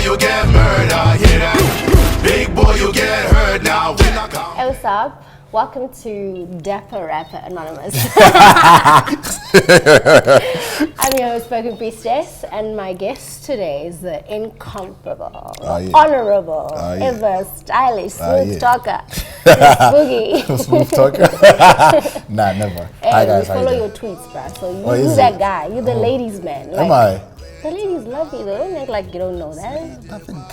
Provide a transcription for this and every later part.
you get murdered. Hear that? Big boy, you get hurt now. Hey, what's up? Welcome to Dapper Rapper Anonymous. I'm your host, Spoken Priestess, and my guest today is the incomparable, honorable, ever stylish, smooth talker, Flex Boogie. Smooth talker? Nah, never. Hey, Hi guys, we follow your tweets, bruh. So you that guy. You're the ladies' man. Am I? The ladies love you. They don't act like you don't know that. Nothing.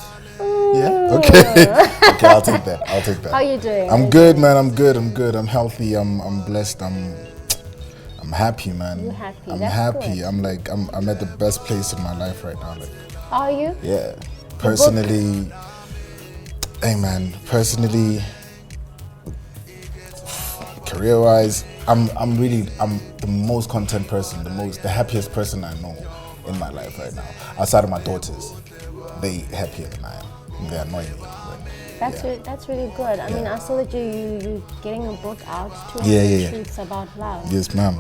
Yeah. Okay. Okay, I'll take that. How you doing? I'm good, man. I'm good. I'm healthy. I'm blessed. I'm happy, man. You happy? I'm That's happy. good. I'm at the best place in my life right now. Like, Are you? yeah. Personally, hey man. Personally, career-wise, I'm the most content person, the happiest person I know in my life right now. Outside of my daughters, they happier than I am. They annoy me. That's really good. I mean, I saw that you getting a book out, 200 Yeah. Truths About Love. Yes, ma'am.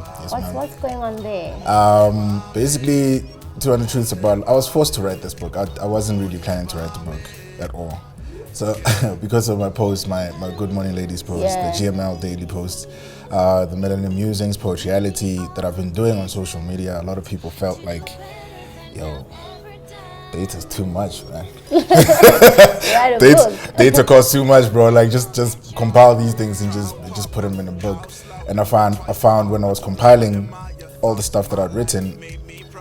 What's going on there? Basically, 200 Truths About. I was forced to write this book. I wasn't really planning to write the book at all. So, because of my post, my Good Morning Ladies post, the GML daily post, the Millennium Musings, Poetryality that I've been doing on social media, a lot of people felt like, yo, data's too much, man. Data costs too much, bro. Like just compile these things and just put them in a book. And I found when I was compiling all the stuff that I'd written,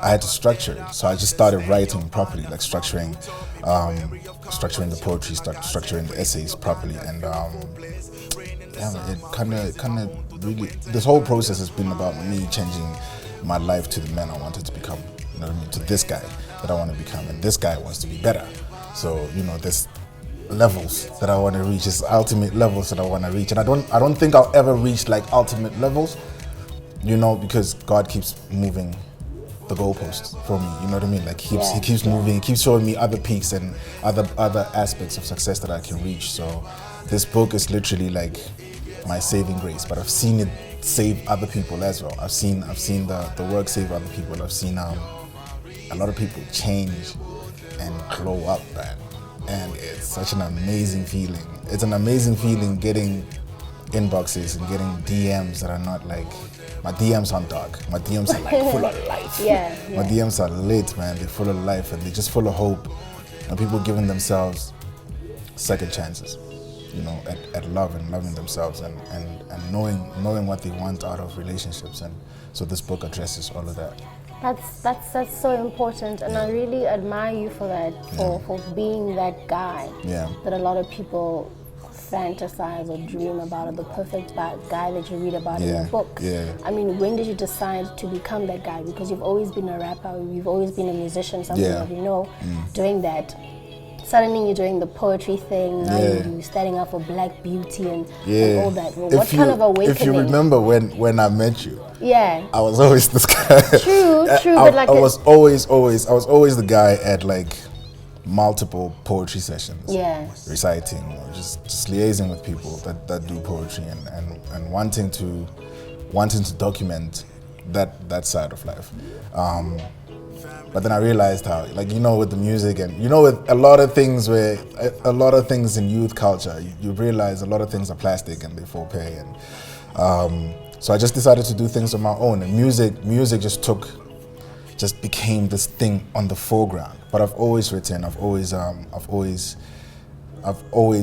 I had to structure it. So I just started writing properly, like structuring the poetry, structuring the essays properly, and it kind of really. This whole process has been about me changing my life to the man I wanted to become. You know what I mean? To this guy that I want to become, and this guy wants to be better. So there's levels that I want to reach. It's ultimate levels that I want to reach, and I don't think I'll ever reach like ultimate levels. Because God keeps moving the goalposts for me. You know what I mean? Like he keeps moving, he keeps showing me other peaks and other aspects of success that I can reach. So this book is literally like my saving grace, but I've seen it save other people as well. I've seen the work save other people. I've seen a lot of people change and glow up, man. And it's such an amazing feeling. It's an amazing feeling getting inboxes and getting DMs that are not like, my DMs aren't dark. My DMs are like full of life. My DMs are lit, man. They're full of life and they're just full of hope. And people giving themselves second chances, at love and loving themselves and knowing what they want out of relationships. And so this book addresses all of that. That's so important, and I really admire you for that, for being that guy that a lot of people fantasize or dream about, or the perfect guy that you read about in your books. I mean, when did you decide to become that guy? Because you've always been a rapper, you've always been a musician, something that doing that. Suddenly you're doing the poetry thing, now you're standing up for Black beauty and all that. Well, what kind of awakening? If you remember when I met you, I was always this guy. True, but like I was always the guy at like multiple poetry sessions, reciting or just liaising with people that do poetry and wanting to document that side of life. But then I realized how, like, with the music and, with a lot of things in youth culture, you realize a lot of things are plastic and they fall pay. And so I just decided to do things on my own. And music just became this thing on the foreground. But I've always written, I've always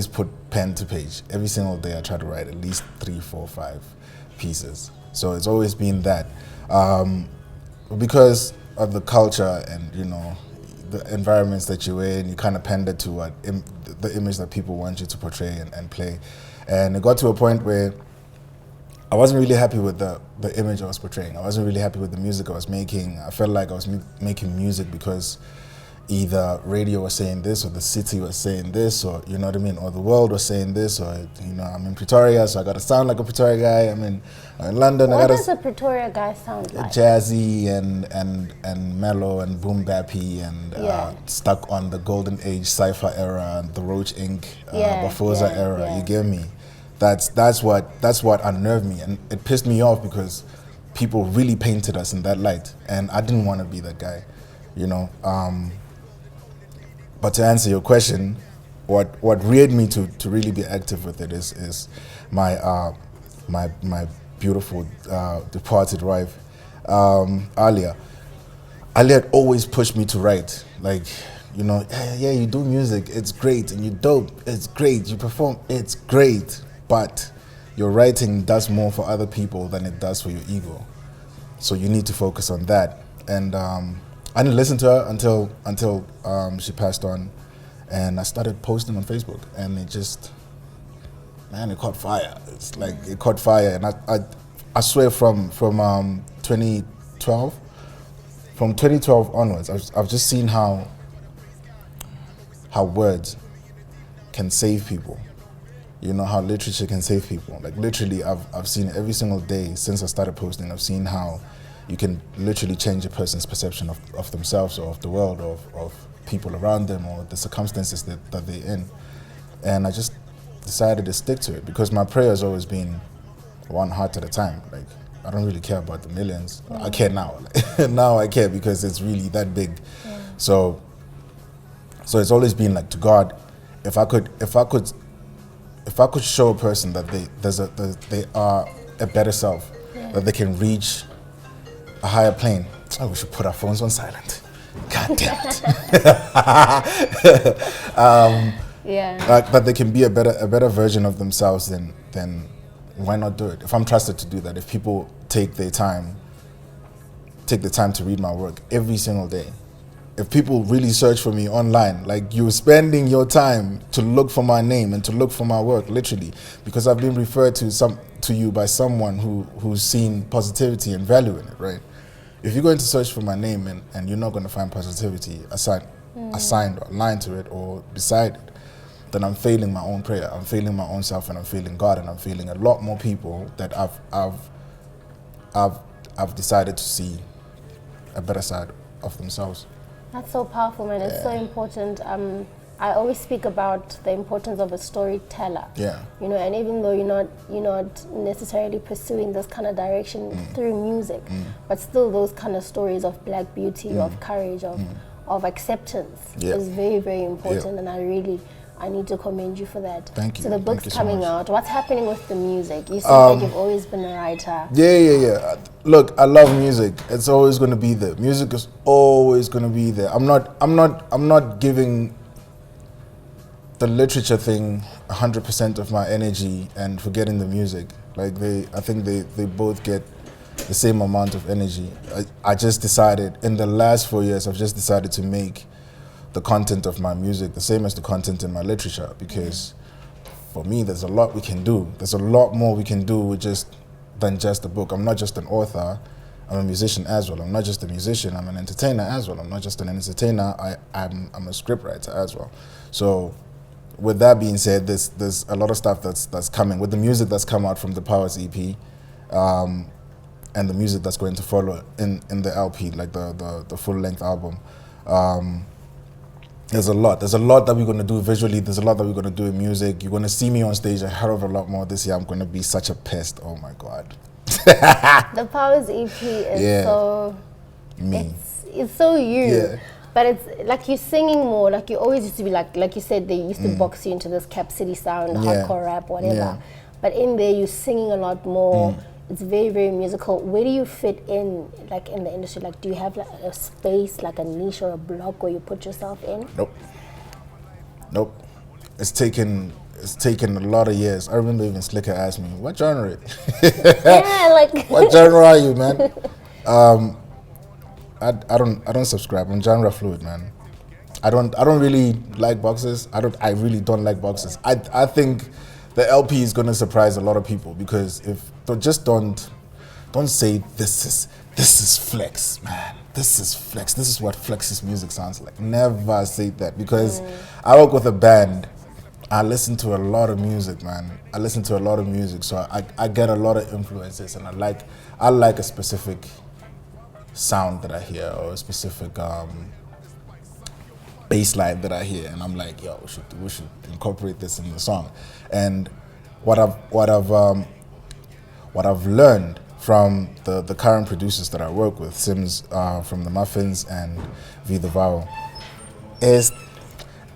put pen to page. Every single day I try to write at least 3, 4, 5 pieces. So it's always been that. Because of the culture and the environments that you're in, you kind of pander to the image that people want you to portray and play. And it got to a point where I wasn't really happy with the image I was portraying. I wasn't really happy with the music I was making. I felt like I was making music because either radio was saying this, or the city was saying this, or or the world was saying this, or I'm in Pretoria, so I gotta sound like a Pretoria guy. I'm in London. What does a Pretoria guy sound like? Jazzy and mellow and boom bappy and stuck on the golden age cypher era and the Roach Inc. Bafoza era. You get me? That's what unnerved me, and it pissed me off because people really painted us in that light, and I didn't want to be that guy, But to answer your question, what reared me to really be active with it is my my beautiful departed wife, Alia. Alia had always pushed me to write. Like, you know, yeah, you do music, it's great, and you dope, it's great, you perform, it's great, but your writing does more for other people than it does for your ego. So you need to focus on that. And I didn't listen to her until she passed on, and I started posting on Facebook, and it just, man, it caught fire. It's like it caught fire, and I swear from 2012. From 2012 onwards, I've just seen how words can save people. You know, how literature can save people. Like literally, I've seen it every single day since I started posting. I've seen how you can literally change a person's perception of themselves or of the world or of people around them or the circumstances that they're in. And I just decided to stick to it because my prayer has always been one heart at a time. Like, I don't really care about the millions. I care now. Now I care because it's really that big. Yeah. So it's always been like, to God, if I could show a person that they are a better self, that they can reach a higher plane. Oh, we should put our phones on silent. God damn it. That they can be a better version of themselves, then why not do it? If I'm trusted to do that, if people take the time to read my work every single day, if people really search for me online, like you're spending your time to look for my name and to look for my work, literally, because I've been referred to you by someone who's seen positivity and value in it, right? If you're going to search for my name and you're not going to find positivity assigned or aligned to it or beside it, then I'm failing my own prayer. I'm failing my own self, and I'm failing God, and I'm failing a lot more people that I've decided to see a better side of themselves. That's so powerful, man. It's so important. I always speak about the importance of a storyteller. Yeah. You know, and even though you're not necessarily pursuing this kind of direction through music, but still those kind of stories of black beauty, of courage, of acceptance is very, very important, and I need to commend you for that. Thank you. So the book's coming out. What's happening with the music? You said that you've always been a writer. Yeah. Look, I love music. It's always going to be there. Music is always going to be there. I'm not giving the literature thing 100% of my energy and forgetting the music. Like I think they both get the same amount of energy. I just decided in the last 4 years, I've just decided to make the content of my music the same as the content in my literature, because for me there's a lot we can do. There's a lot more we can do than just a book. I'm not just an author, I'm a musician as well. I'm not just a musician, I'm an entertainer as well. I'm not just an entertainer, I'm a scriptwriter as well. So with that being said, there's a lot of stuff that's coming with the music that's come out from the Powers EP, and the music that's going to follow in the LP, like the full length album. There's a lot that we're going to do visually. There's a lot that we're going to do in music. You're going to see me on stage a hell of a lot more this year. I'm going to be such a pest. Oh my God. The Powers EP is so me. It's so you. Yeah. But it's like you're singing more. Like you always used to be like you said, they used to box you into this Cap City sound, hardcore rap, whatever. Yeah. But in there, you're singing a lot more. It's very, very musical. Where do you fit in, like in the industry? Like, do you have like a space, like a niche or a block where you put yourself in? Nope. It's taken a lot of years. I remember even Slicker asked me, "What genre?" What genre are you, man? I don't subscribe. I'm genre fluid, man. I don't really like boxes. I really don't like boxes. I think the LP is gonna surprise a lot of people, because don't say this is Flex, man. This is Flex. This is what Flex's music sounds like. Never say that, because I work with a band. I listen to a lot of music, man. So I get a lot of influences, and I like a specific sound that I hear, or a specific bass line that I hear, and I'm like, yo, we should incorporate this in the song. And what I've learned from the current producers that I work with, Sims from the Muffins and V the Vowel, is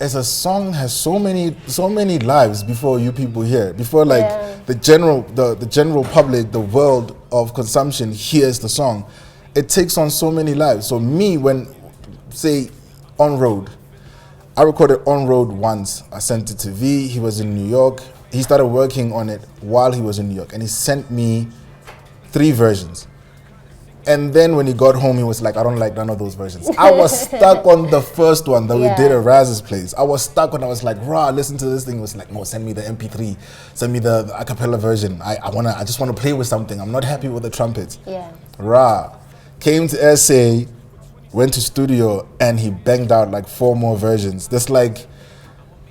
as a song has so many lives before you people hear it, before like the general public, the world of consumption hears the song. It takes on so many lives. So me, when say On Road, I recorded On Road once. I sent it to V. He was in New York. He started working on it while he was in New York, and he sent me 3 versions. And then when he got home, he was like, I don't like none of those versions. I was stuck on the first one that we did at Raz's place. I was stuck when I was like, rah, listen to this thing. It was like, no, send me the MP3, send me the a cappella version. I just want to play with something. I'm not happy with the trumpets. Yeah. Rah. Came to SA, went to studio, and he banged out like 4 more versions. There's like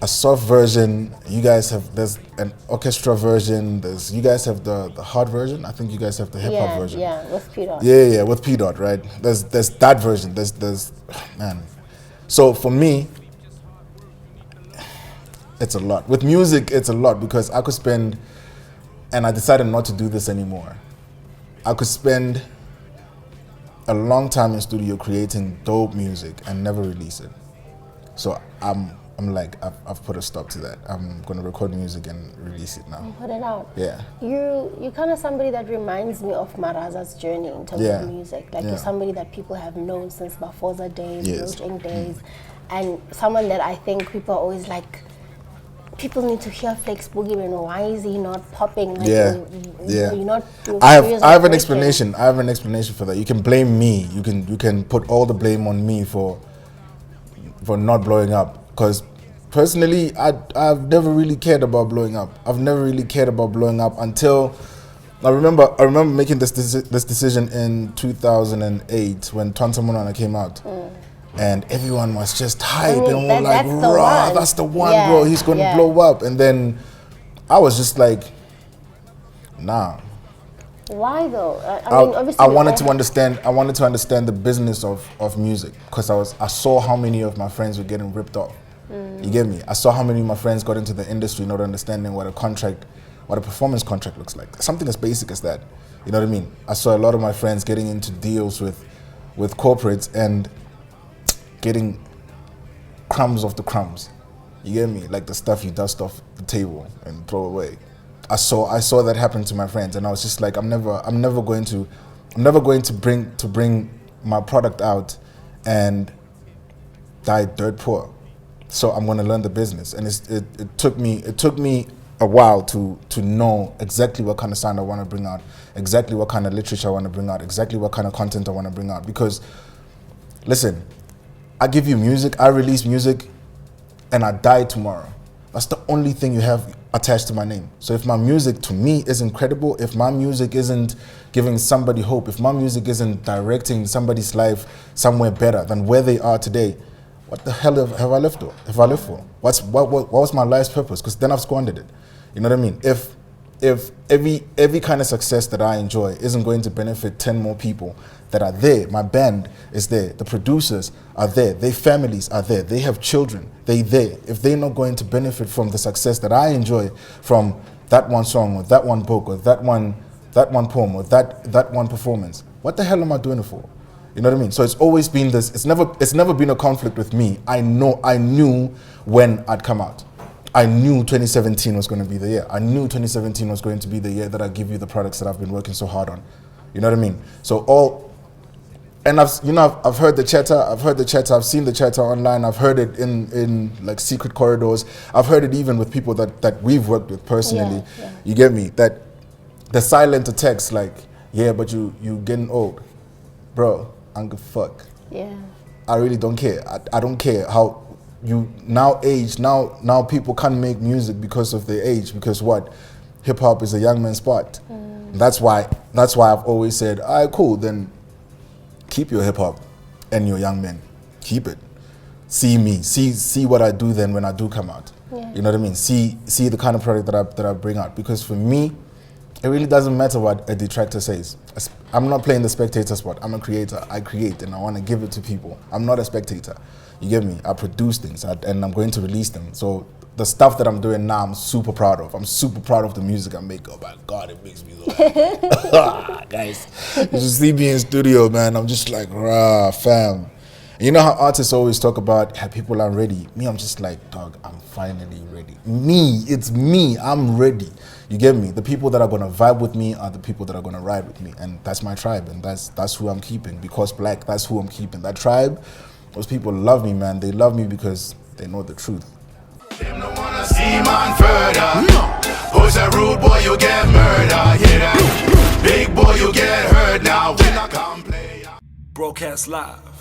a soft version. You guys have, there's an orchestra version. You guys have the hard version. I think you guys have the hip hop version. Yeah, with P Dot. Yeah, with P Dot, right? There's that version. There's man. So for me, it's a lot. With music, it's a lot because I could spend, and I decided not to do this anymore. I could spend a long time in studio creating dope music and never release it. So I'm like, I've put a stop to that. I'm gonna record music and release it now. And put it out. Yeah. You're kind of somebody that reminds me of Maraza's journey in terms of music. Like you're somebody that people have known since Bafoza days, Roaching days, and someone that I think people are always like, people need to hear Flex Boogie, and why is he not popping? Like you're not. I have an explanation. I have an explanation for that. You can blame me. You can put all the blame on me for not blowing up. Because personally, I've never really cared about blowing up. I've never really cared about blowing up until I remember making this decision in 2008 when Tonta Monana came out. And everyone was just hype and we were like, raw, that's the one, bro, he's gonna blow up. And then I was just like, nah. Why though? I mean, obviously I wanted to understand the business of music, because I saw how many of my friends were getting ripped off. You get me? I saw how many of my friends got into the industry not understanding what a performance contract looks like. Something as basic as that. You know what I mean? I saw a lot of my friends getting into deals with corporates and getting crumbs of the crumbs. You get me? Like the stuff you dust off the table and throw away. I saw that happen to my friends, and I was just like, I'm never going to bring my product out and die dirt poor. So I'm going to learn the business, and it took me a while to know exactly what kind of sound I want to bring out, exactly what kind of literature I want to bring out, exactly what kind of content I want to bring out. Because, listen, I give you music, I release music, and I die tomorrow. That's the only thing you have attached to my name. So if my music to me isn't credible, if my music isn't giving somebody hope, if my music isn't directing somebody's life somewhere better than where they are today, what the hell have I lived for? What was my life's purpose? Because then I've squandered it. You know what I mean? If every kind of success that I enjoy isn't going to benefit 10 more people that are there, my band is there, the producers are there, their families are there, they have children, they're there. If they're not going to benefit from the success that I enjoy from that one song or that one book or that one poem or that one performance, what the hell am I doing it for? You know what I mean? So it's always been this, it's never been a conflict with me. I knew when I'd come out. I knew 2017 was going to be the year. I knew 2017 was going to be the year that I give you the products that I've been working so hard on. You know what I mean? So I've heard the chatter, I've seen the chatter online, I've heard it in like secret corridors. I've heard it even with people that we've worked with personally. Yeah. You get me? That the silent attacks like, yeah, but you getting old. Bro, I don't give a fuck. Yeah. I really don't care. I don't care how you now age. Now people can't make music because of their age, because what? Hip hop is a young man's sport. That's why I've always said, all right, cool, then keep your hip hop and your young men. Keep it. See me. See what I do then when I do come out. Yeah. You know what I mean? See the kind of product that I bring out. Because for me, it really doesn't matter what a detractor says. I'm not playing the spectator spot. I'm a creator. I create and I want to give it to people. I'm not a spectator. You get me? I produce things and I'm going to release them. So the stuff that I'm doing now, I'm super proud of. I'm super proud of the music I make. Oh my God, it makes me so happy. Guys, you should see me in studio, man. I'm just like, rah, fam. You know how artists always talk about how people aren't ready. Me, I'm just like, dog, I'm finally ready. It's me, I'm ready. You get me? The people that are gonna vibe with me are the people that are gonna ride with me, and that's my tribe, and that's who I'm keeping. Because black, that's who I'm keeping. That tribe, those people love me, man. They love me because they know the truth. Them no wanna see man further. Who's a rude boy, you get murder. Hear that? Big boy, you get hurt now. We not come play. Broadcast live